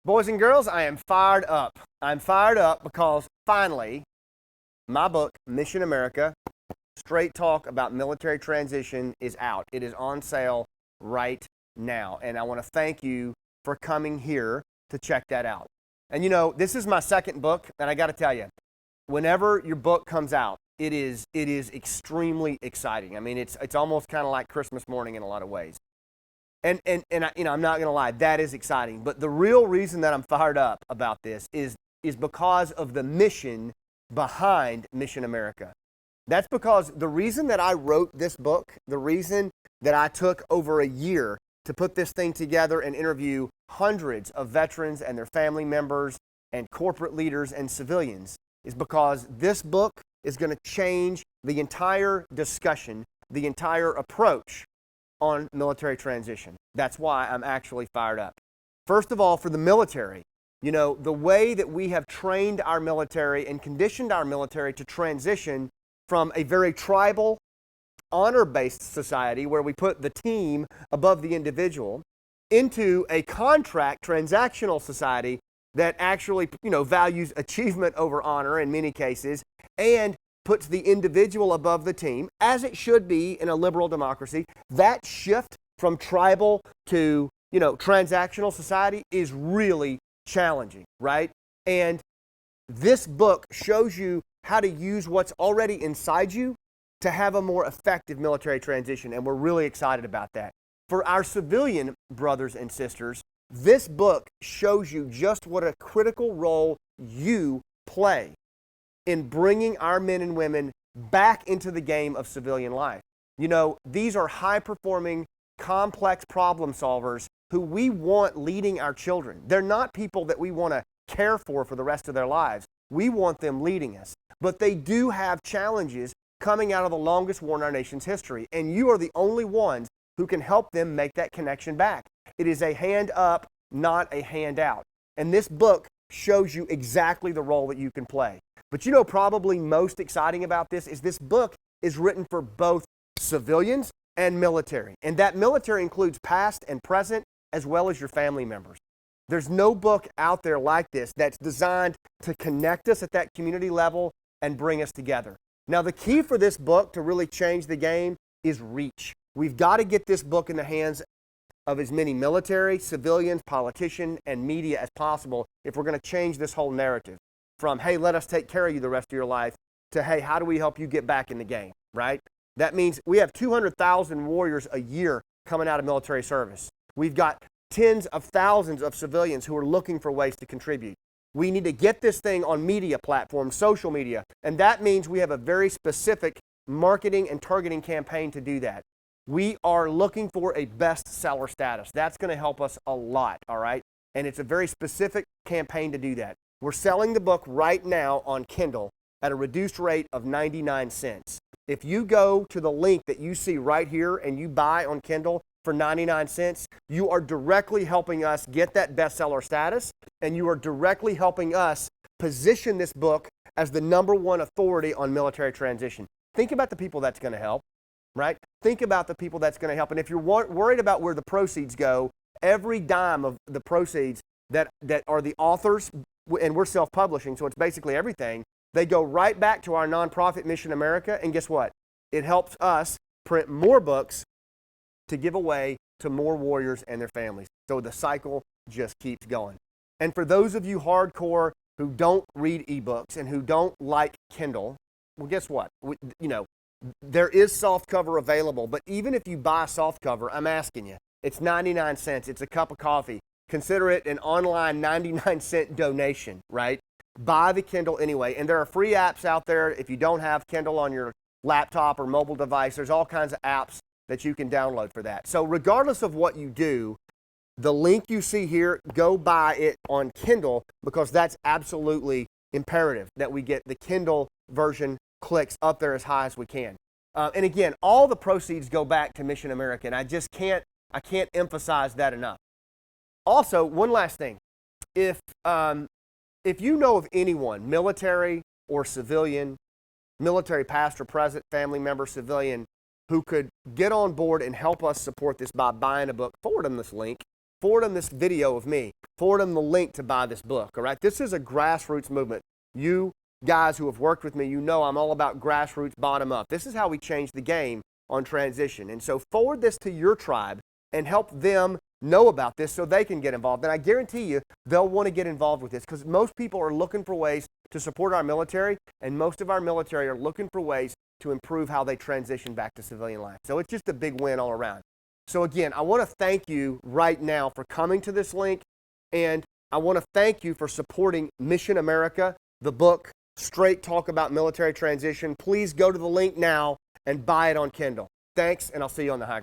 Boys and girls, I am fired up. I'm fired up because finally, my book, Mission America, Straight Talk About Military Transition, is out. It is on sale right now. And I want to thank you for coming here to check that out. And you know, this is my second book, and I got to tell you, whenever your book comes out, it is extremely exciting. I mean, it's almost kind of like Christmas morning in a lot of ways. And I'm not going to lie, that is exciting. But the real reason that I'm fired up about this is because of the mission behind Mission America. That's because the reason that I wrote this book, the reason that I took over a year to put this thing together and interview hundreds of veterans and their family members and corporate leaders and civilians, is because this book is going to change the entire discussion, the entire approach on military transition. That's why I'm actually fired up. First of all, for the military, you know, the way that we have trained our military and conditioned our military to transition from a very tribal, honor-based society where we put the team above the individual into a contract, transactional society that actually, you know, values achievement over honor in many cases and puts the individual above the team, as it should be in a liberal democracy. That shift from tribal to, you know, transactional society is really challenging, right? And this book shows you how to use what's already inside you to have a more effective military transition, and we're really excited about that. For our civilian brothers and sisters, this book shows you just what a critical role you play in bringing our men and women back into the game of civilian life. You know, these are high-performing, complex problem solvers who we want leading our children. They're not people that we want to care for the rest of their lives. We want them leading us. But they do have challenges coming out of the longest war in our nation's history, and you are the only ones who can help them make that connection back. It is a hand up, not a hand out. And this book shows you exactly the role that you can play. But you know, probably most exciting about this book is written for both civilians and military. And that military includes past and present, as well as your family members. There's no book out there like this that's designed to connect us at that community level and bring us together. Now, the key for this book to really change the game is reach. We've got to get this book in the hands of as many military, civilians, politicians, and media as possible if we're going to change this whole narrative from, hey, let us take care of you the rest of your life, to, hey, how do we help you get back in the game, right? That means we have 200,000 warriors a year coming out of military service. We've got tens of thousands of civilians who are looking for ways to contribute. We need to get this thing on media platforms, social media, and that means we have a very specific marketing and targeting campaign to do that. We are looking for a bestseller status. That's going to help us a lot, all right? And it's a very specific campaign to do that. We're selling the book right now on Kindle at a reduced rate of 99 cents. If you go to the link that you see right here and you buy on Kindle for 99 cents, you are directly helping us get that bestseller status, and you are directly helping us position this book as the #1 authority on military transition. Think about the people that's going to help, right? Think about the people that's going to help. And if you're worried about where the proceeds go, every dime of the proceeds that are the authors, and we're self-publishing, so it's basically everything, they go right back to our nonprofit Mission America, and guess what? It helps us print more books to give away to more warriors and their families. So the cycle just keeps going. And for those of you hardcore who don't read ebooks and who don't like Kindle, well, guess what? There is Softcover available, but even if you buy Softcover, I'm asking you, it's 99 cents. It's a cup of coffee. Consider it an online 99-cent donation, right? Buy the Kindle anyway. And there are free apps out there. If you don't have Kindle on your laptop or mobile device, there's all kinds of apps that you can download for that. So regardless of what you do, the link you see here, go buy it on Kindle, because that's absolutely imperative that we get the Kindle version clicks up there as high as we can. And again, all the proceeds go back to Mission America, and I can't emphasize that enough. Also, one last thing. If you know of anyone, military or civilian, military past or present, family member, civilian, who could get on board and help us support this by buying a book, forward them this link. forward them this video of me. Forward them the link to buy this book, all right? This is a grassroots movement. You guys who have worked with me, you know I'm all about grassroots, bottom up. This is how we change the game on transition. And so forward this to your tribe and help them know about this so they can get involved. And I guarantee you they'll want to get involved with this because most people are looking for ways to support our military, and most of our military are looking for ways to improve how they transition back to civilian life. So it's just a big win all around. So again, I want to thank you right now for coming to this link, and I want to thank you for supporting Mission America, the book, Straight Talk About Military Transition. Please go to the link now and buy it on Kindle. Thanks, and I'll see you on the high ground.